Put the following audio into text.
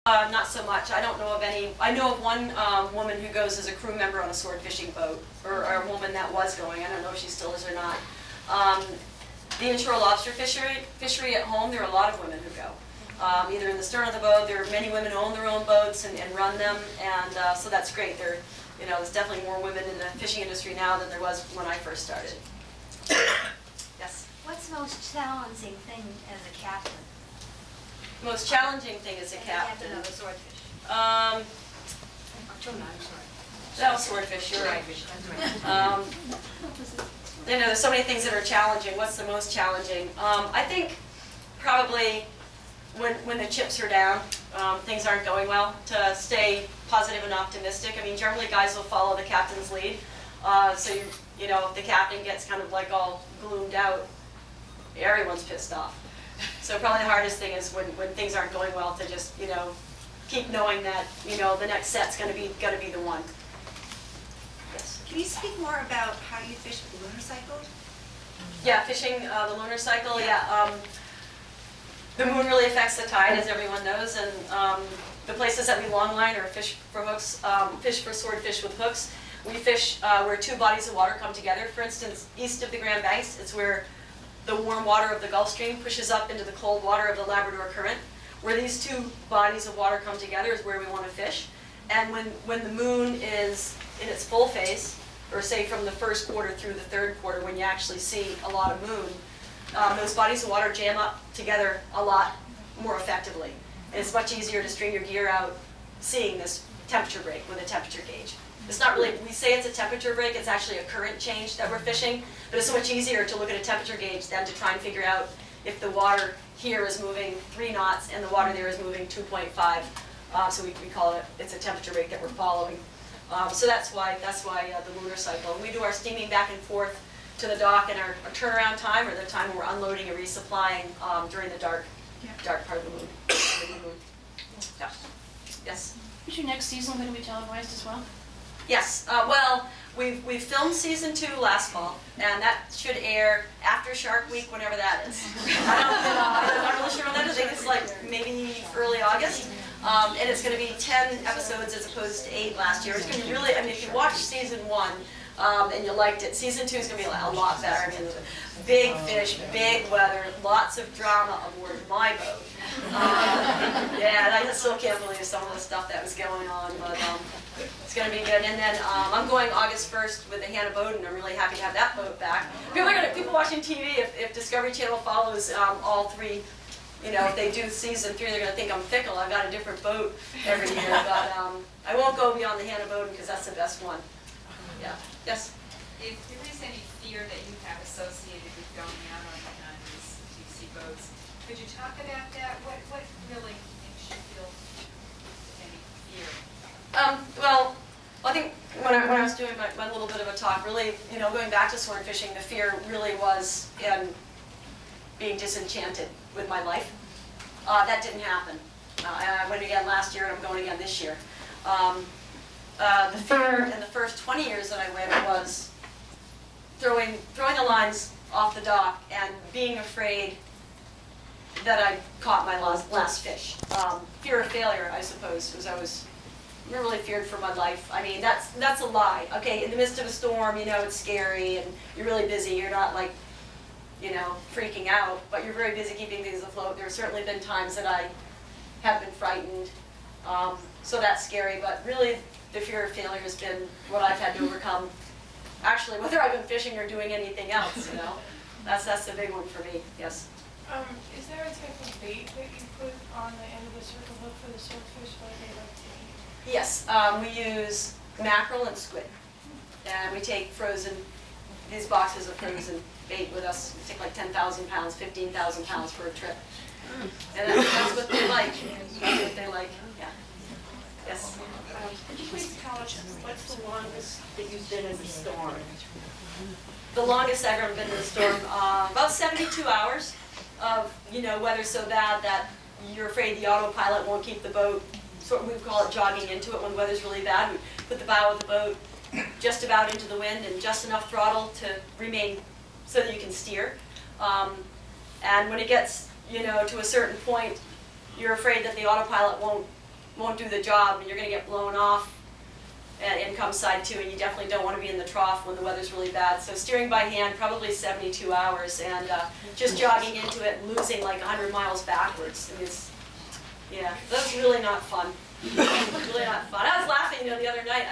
Not so much. I don't know of any. I know of one woman who goes as a crew member on a sword fishing boat, or a woman that was going. I don't know if she still is or not. The inshore lobster fishery at home, there are a lot of women who go. Either in the stern of the boat, there are many women who own their own boats and run them, and so that's great. There's definitely more women in the fishing industry now than there was when I first started. Yes? What's the most challenging thing as a captain? The most challenging thing as a captain? Of a swordfish. No, swordfish, you're right. There's so many things that are challenging. What's the most challenging? I think probably when the chips are down, things aren't going well, to stay positive and optimistic. I mean, generally guys will follow the captain's lead. So if the captain gets kind of like all gloomed out, everyone's pissed off. So probably the hardest thing is when things aren't going well, to just keep knowing that the next set's going to be the one. Yes. Can you speak more about how you fish with the lunar cycle? Yeah, fishing the lunar cycle. Yeah. The moon really affects the tide, as everyone knows, and the places that we longline or fish for hooks, fish for swordfish with hooks. We fish where two bodies of water come together. For instance, east of the Grand Banks, it's where the warm water of the Gulf Stream pushes up into the cold water of the Labrador Current. Where these two bodies of water come together is where we want to fish. And when the moon is in its full phase, or say from the first quarter through the third quarter, when you actually see a lot of moon, those bodies of water jam up together a lot more effectively. And it's much easier to string your gear out seeing this temperature break with a temperature gauge. It's not really, we say it's a temperature break, it's actually a current change that we're fishing, but it's so much easier to look at a temperature gauge than to try and figure out if the water here is moving 3 knots and the water there is moving 2.5. So we call it, it's a temperature break that we're following. So that's why the lunar cycle. And we do our steaming back and forth to the dock, and our turnaround time, or the time when we're unloading and resupplying during the dark part of the moon. Yeah. Yes? Is your next season going to be televised as well? Yes. Well, we've filmed season 2 last fall, and that should air after Shark Week, whenever that is. I'm not really sure when that is. I think it's like maybe early August. And it's going to be 10 episodes as opposed to 8 last year. It's going to be really, I mean, if you watched season 1 and you liked it, season 2 is going to be a lot better. I mean, big fish, big weather, lots of drama aboard my boat. Yeah, and I still can't believe some of the stuff that was going on, but it's going to be good. And then I'm going August 1st with the Hannah boat, and I'm really happy to have that boat back. People watching TV, if Discovery Channel follows all 3, if they do season 3, they're going to think I'm fickle. I've got a different boat every year, but I won't go beyond the Hannah boat because that's the best one. Yeah. Yes? If there is any fear that you have associated with going out on these deep-sea boats, could you talk about that? What really makes you feel any fear? Well, I think when I was doing my little bit of a talk, really, going back to sword fishing, the fear really was in being disenchanted with my life. That didn't happen. I went again last year, and I'm going again this year. The fear in the first 20 years that I went was throwing the lines off the dock and being afraid that I caught my last fish. Fear of failure, I suppose, because I was really feared for my life. I mean, that's a lie. Okay, in the midst of a storm, it's scary and you're really busy. You're not like, freaking out, but you're very busy keeping things afloat. There have certainly been times that I have been frightened, so that's scary, but really the fear of failure has been what I've had to overcome. Actually, whether I've been fishing or doing anything else, that's the big one for me. Yes? Is there a type of bait that you put on the end of the circle hook for the swordfish that they like to eat? Yes, we use mackerel and squid, and we take these boxes of frozen bait with us. We take like 10,000 pounds, 15,000 pounds for a trip. And that's what they like. That's what they like, yeah. Yes? Could you please tell us what's the longest that you've been in the storm? The longest I've ever been in a storm, about 72 hours of, weather so bad that you're afraid the autopilot won't keep the boat, we call it jogging into it when the weather's really bad. We put the bow of the boat just about into the wind and just enough throttle to remain so that you can steer. And when it gets, to a certain point, you're afraid that the autopilot won't won't do the job, and you're gonna get blown off at income side too, and you definitely don't wanna be in the trough when the weather's really bad. So steering by hand, probably 72 hours, and just jogging into it and losing like 100 miles backwards. And it's, yeah, that's really not fun. Really not fun. I was laughing, the other night,